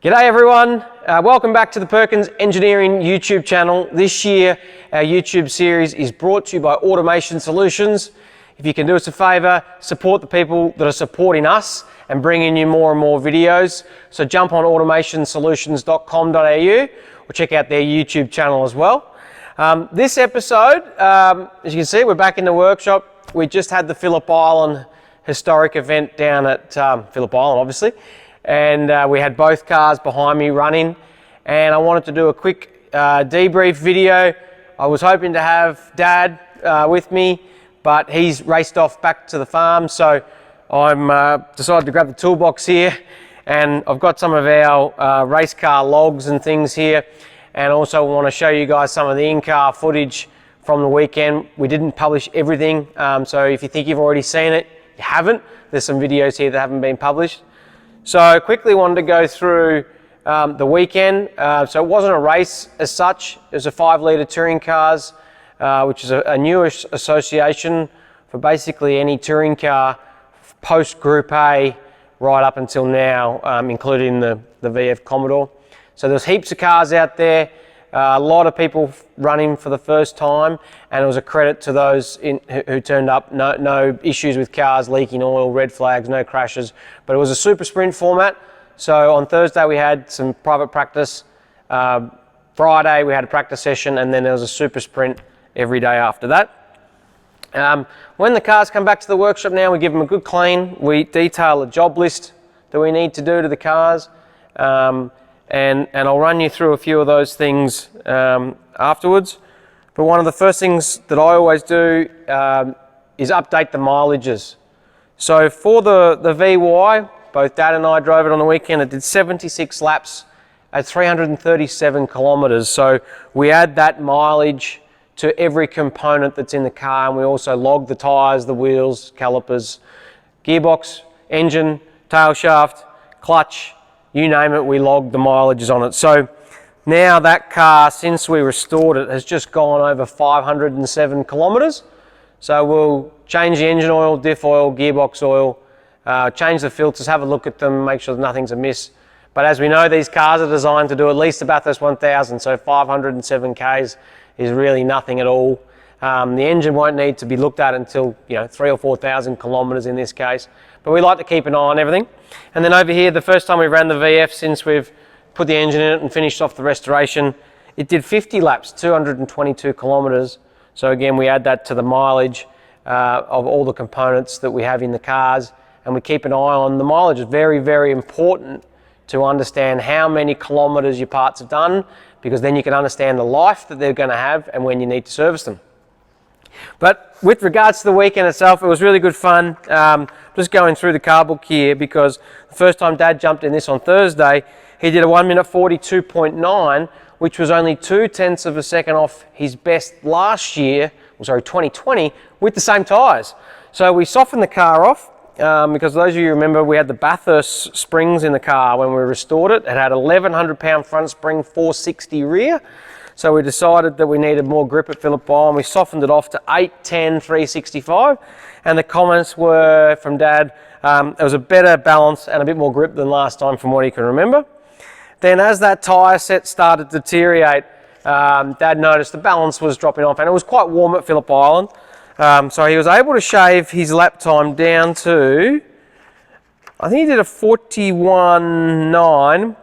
G'day everyone, welcome back to the Perkins Engineering YouTube channel. This year our YouTube series is brought to you by Automation Solutions. If you can do us a favour, support the people that are supporting us and bringing you more and more videos. So jump on automationsolutions.com.au or check out their YouTube channel as well. This episode, as you can see, we're back in the workshop. We just had the Phillip Island historic event down at Phillip Island, obviously. And we had both cars behind me running, and I wanted to do a quick debrief video. I was hoping to have Dad with me, but he's raced off back to the farm, so I'm decided to grab the toolbox here, and I've got some of our race car logs and things here, and also want to show you guys some of the in-car footage from the weekend. We didn't publish everything, so if you think you've already seen it, you haven't. There's some videos here that haven't been published. So quickly wanted to go through the weekend. So it wasn't a race as such. It was a 5-litre touring cars, which is a newish association for basically any touring car post Group A right up until now, including the VF Commodore. So there's heaps of cars out there, a lot of people running for the first time, and it was a credit to those who turned up. No issues with cars leaking oil, red flags, no crashes, but it was a super sprint format. So on Thursday we had some private practice, Friday we had a practice session, and then there was a super sprint every day after that. When the cars come back to the workshop now, we give them a good clean. We detail a job list that we need to do to the cars, and I'll run you through a few of those things afterwards. But one of the first things that I always do is update the mileages. So for the VY, both Dad and I drove it on the weekend. It did 76 laps at 337 kilometres. So we add that mileage to every component that's in the car, and we also log the tyres, the wheels, calipers, gearbox, engine, tail shaft, clutch, you name it, we logged the mileages on it. So now that car, since we restored it, has just gone over 507 kilometres. So we'll change the engine oil, diff oil, gearbox oil, change the filters, have a look at them, make sure nothing's amiss. But as we know, these cars are designed to do at least a Bathurst 1000, so 507 Ks is really nothing at all. The engine won't need to be looked at until 3,000 or 4,000 kilometres in this case. But we like to keep an eye on everything. And then over here, the first time we ran the VF since we've put the engine in it and finished off the restoration, it did 50 laps, 222 kilometres. So again, we add that to the mileage of all the components that we have in the cars, and we keep an eye on the mileage. It's very, very important to understand how many kilometres your parts have done, because then you can understand the life that they're going to have and when you need to service them. But with regards to the weekend itself, it was really good fun. Just going through the car book here, because the first time Dad jumped in this on Thursday, he did a 1 minute 42.9, which was only 0.2 of a second off his best last year, 2020, with the same tyres. So we softened the car off, because those of you who remember, we had the Bathurst springs in the car when we restored it. It had 1,100 pound front spring, 460 rear. So we decided that we needed more grip at Phillip Island. We softened it off to 810, 365. And the comments were from Dad, it was a better balance and a bit more grip than last time from what he can remember. Then as that tyre set started to deteriorate, Dad noticed the balance was dropping off, and it was quite warm at Phillip Island. So he was able to shave his lap time down to, I think he did a 41.9.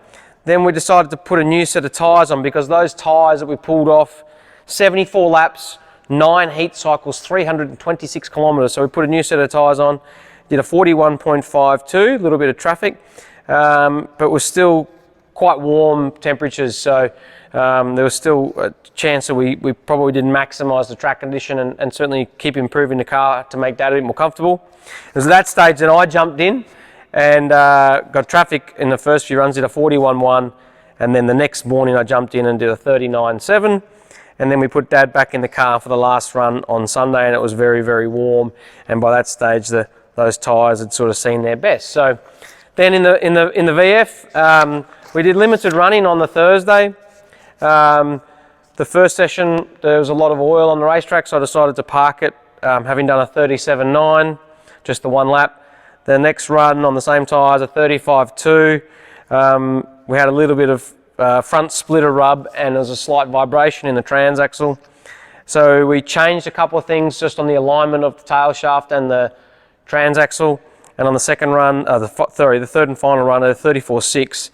Then we decided to put a new set of tyres on, because those tyres that we pulled off, 74 laps, 9 heat cycles, 326 kilometres. So we put a new set of tyres on, did a 41.52, a little bit of traffic, but was still quite warm temperatures. So there was still a chance that we probably didn't maximise the track condition and certainly keep improving the car to make that a bit more comfortable. It was at that stage that I jumped in and got traffic in the first few runs, did a 41.1, and then the next morning I jumped in and did a 39.7, and then we put Dad back in the car for the last run on Sunday, and it was very, very warm, and by that stage those tyres had sort of seen their best. So then in the VF, we did limited running on the Thursday. The first session there was a lot of oil on the racetrack, so I decided to park it, having done a 37.9, just the one lap. The next run on the same tyres, a 35.2. we had a little bit of front splitter rub, and there was a slight vibration in the transaxle. So we changed a couple of things just on the alignment of the tail shaft and the transaxle, and on the second run, the third and final run of 34.6,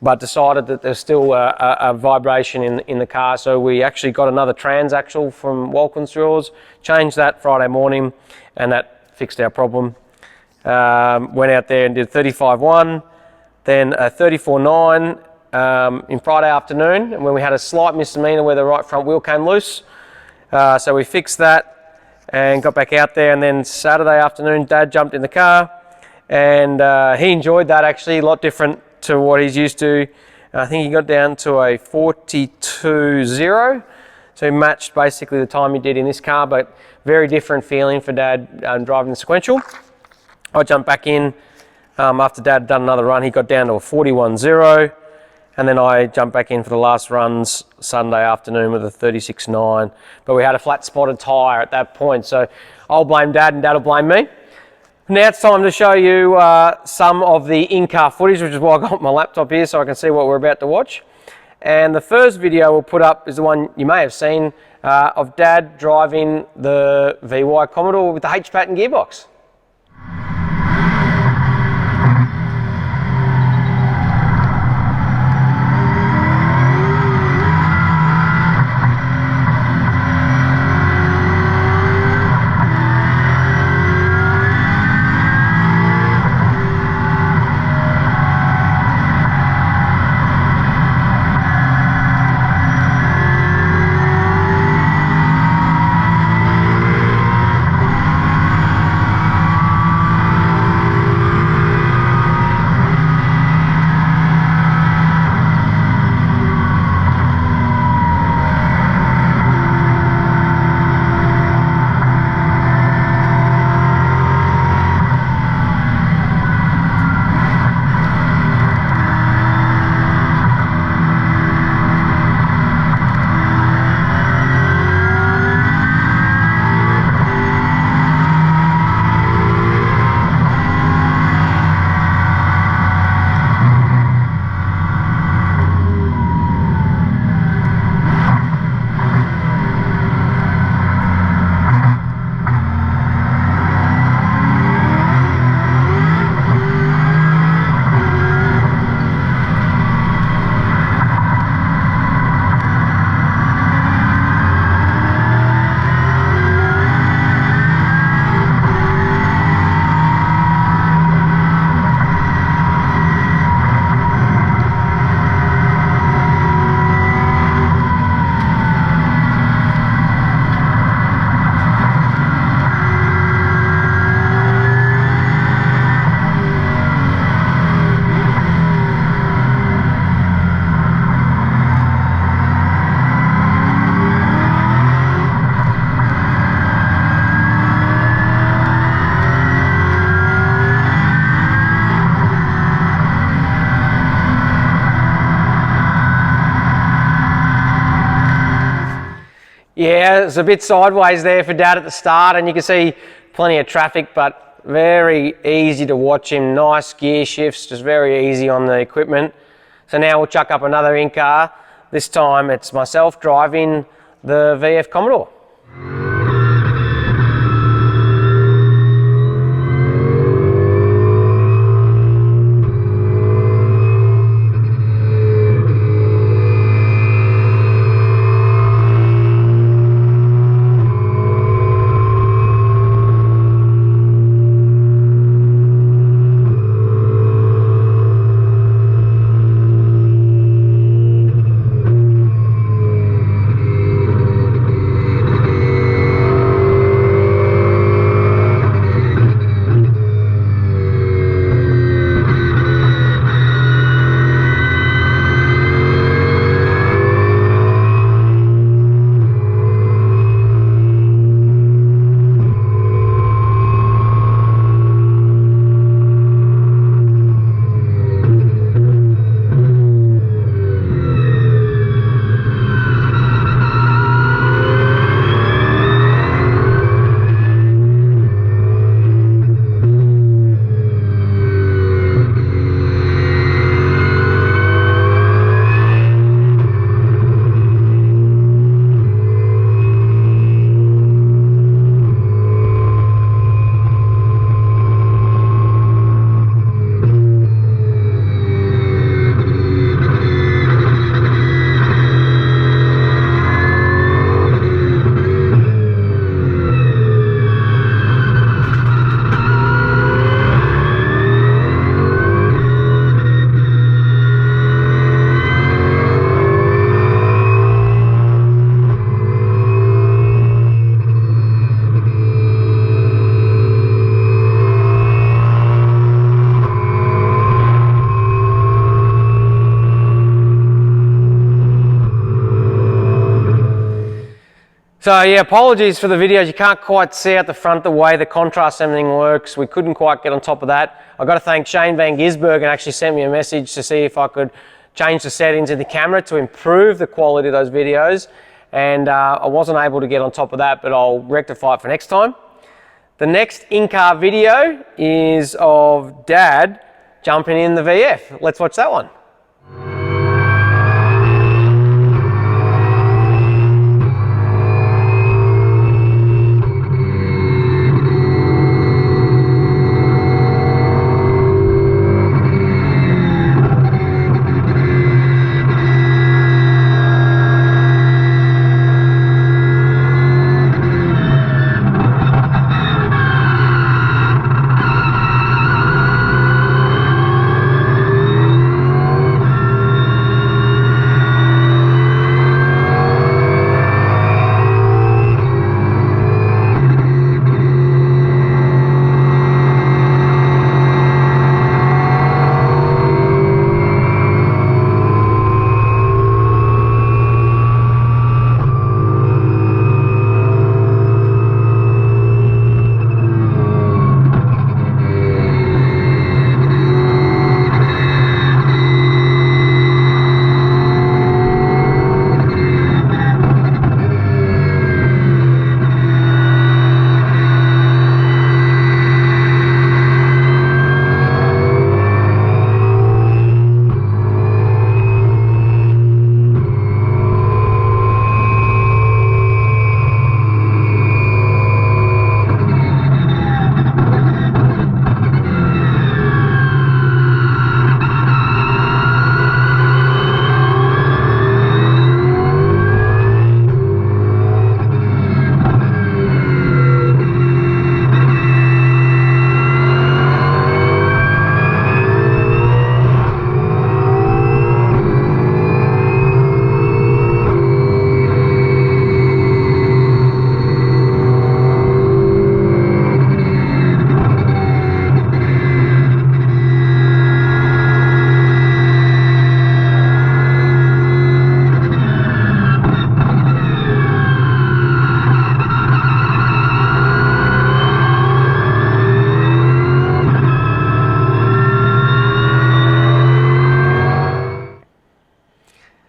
but decided that there's still a vibration in the car. So we actually got another transaxle from Walkinshaws, changed that Friday morning, and that fixed our problem. Went out there and did 35.1, then a 34.9 in Friday afternoon, and when we had a slight misdemeanor where the right front wheel came loose. So we fixed that and got back out there, and then Saturday afternoon Dad jumped in the car, and he enjoyed that actually, a lot different to what he's used to. I think he got down to a 42.0, so he matched basically the time he did in this car, but very different feeling for Dad driving the sequential. I jumped back in after Dad had done another run. He got down to a 41.0, and then I jumped back in for the last runs Sunday afternoon with a 36.9, but we had a flat spotted tyre at that point, so I'll blame Dad and Dad will blame me. Now it's time to show you some of the in-car footage, which is why I got my laptop here so I can see what we're about to watch. And the first video we'll put up is the one you may have seen of Dad driving the VY Commodore with the H-pattern gearbox. Yeah, it's a bit sideways there for Dad at the start, and you can see plenty of traffic, but very easy to watch him. Nice gear shifts, just very easy on the equipment. So now we'll chuck up another in-car. This time it's myself driving the VF Commodore. So yeah, apologies for the videos. You can't quite see out the front the way the contrast and everything works. We couldn't quite get on top of that. I've got to thank Shane Van Gisbergen, actually sent me a message to see if I could change the settings in the camera to improve the quality of those videos. And I wasn't able to get on top of that, but I'll rectify it for next time. The next in-car video is of Dad jumping in the VF. Let's watch that one.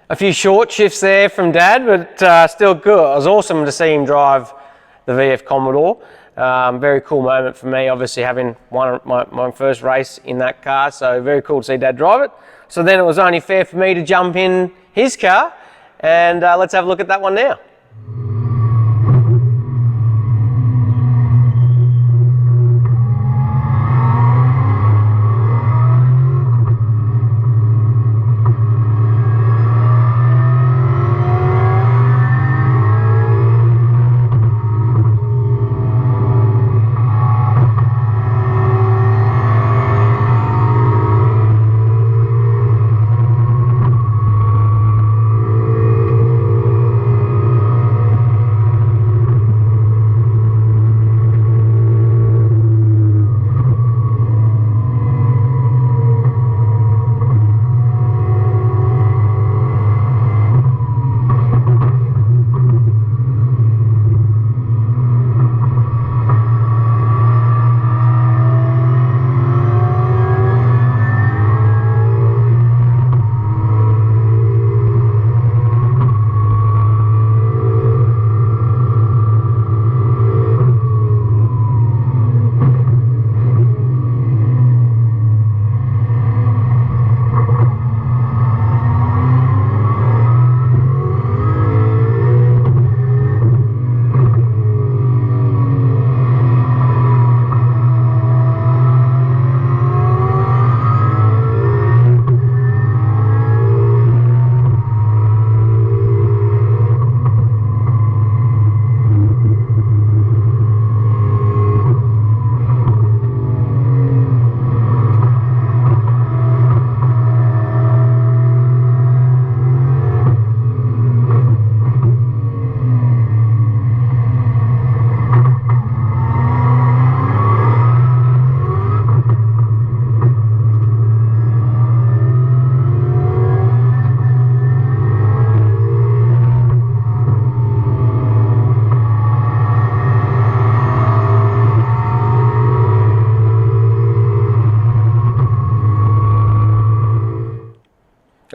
A few short shifts there from Dad, but still good. It was awesome to see him drive the VF Commodore. Very cool moment for me, obviously having won my first race in that car, so very cool to see Dad drive it. So then it was only fair for me to jump in his car, and let's have a look at that one now.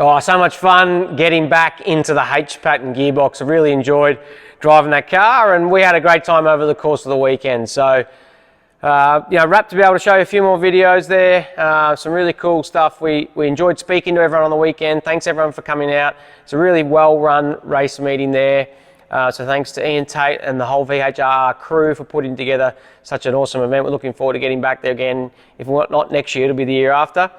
Oh, so much fun getting back into the H-pattern gearbox. I really enjoyed driving that car, and we had a great time over the course of the weekend. So, wrapped to be able to show you a few more videos there. Some really cool stuff. We enjoyed speaking to everyone on the weekend. Thanks everyone for coming out. It's a really well-run race meeting there. So thanks to Ian Tate and the whole VHR crew for putting together such an awesome event. We're looking forward to getting back there again. If not next year, it'll be the year after.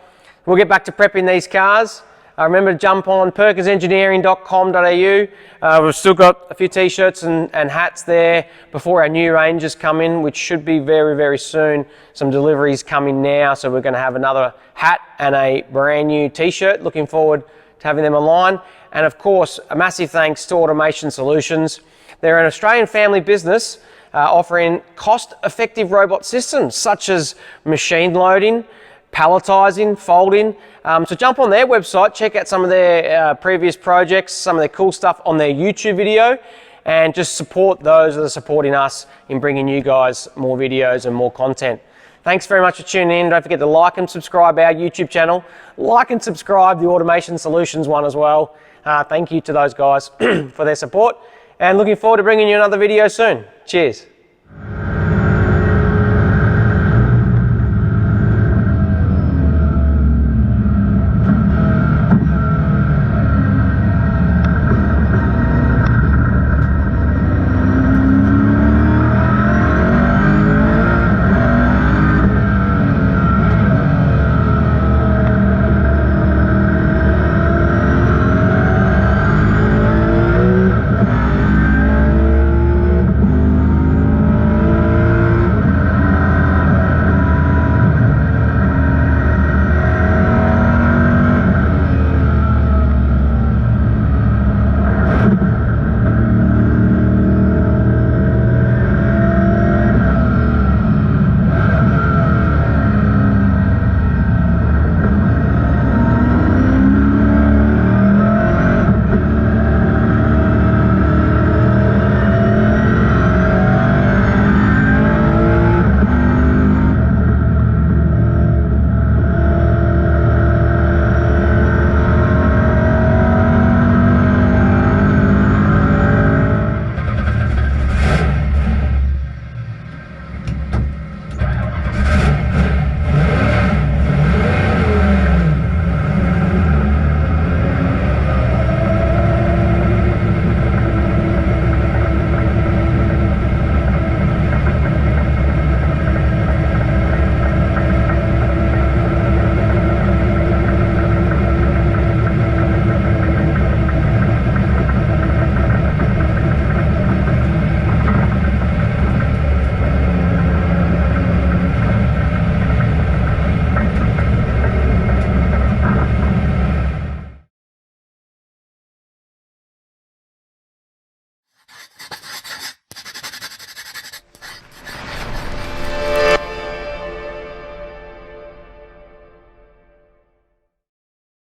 We'll get back to prepping these cars. Remember to jump on perkinsengineering.com.au. We've still got a few t-shirts and hats there before our new ranges come in, which should be very, very soon. Some deliveries coming now, so we're going to have another hat and a brand new t-shirt. Looking forward to having them online. And of course, a massive thanks to Automation Solutions. They're an Australian family business offering cost-effective robot systems such as machine loading, palletizing, folding. So jump on their website, check out some of their previous projects, some of their cool stuff on their YouTube video, and just support those that are supporting us in bringing you guys more videos and more content. Thanks very much for tuning in. Don't forget to like and subscribe our YouTube channel. Like and subscribe the Automation Solutions one as well. Thank you to those guys for their support, and looking forward to bringing you another video soon. Cheers.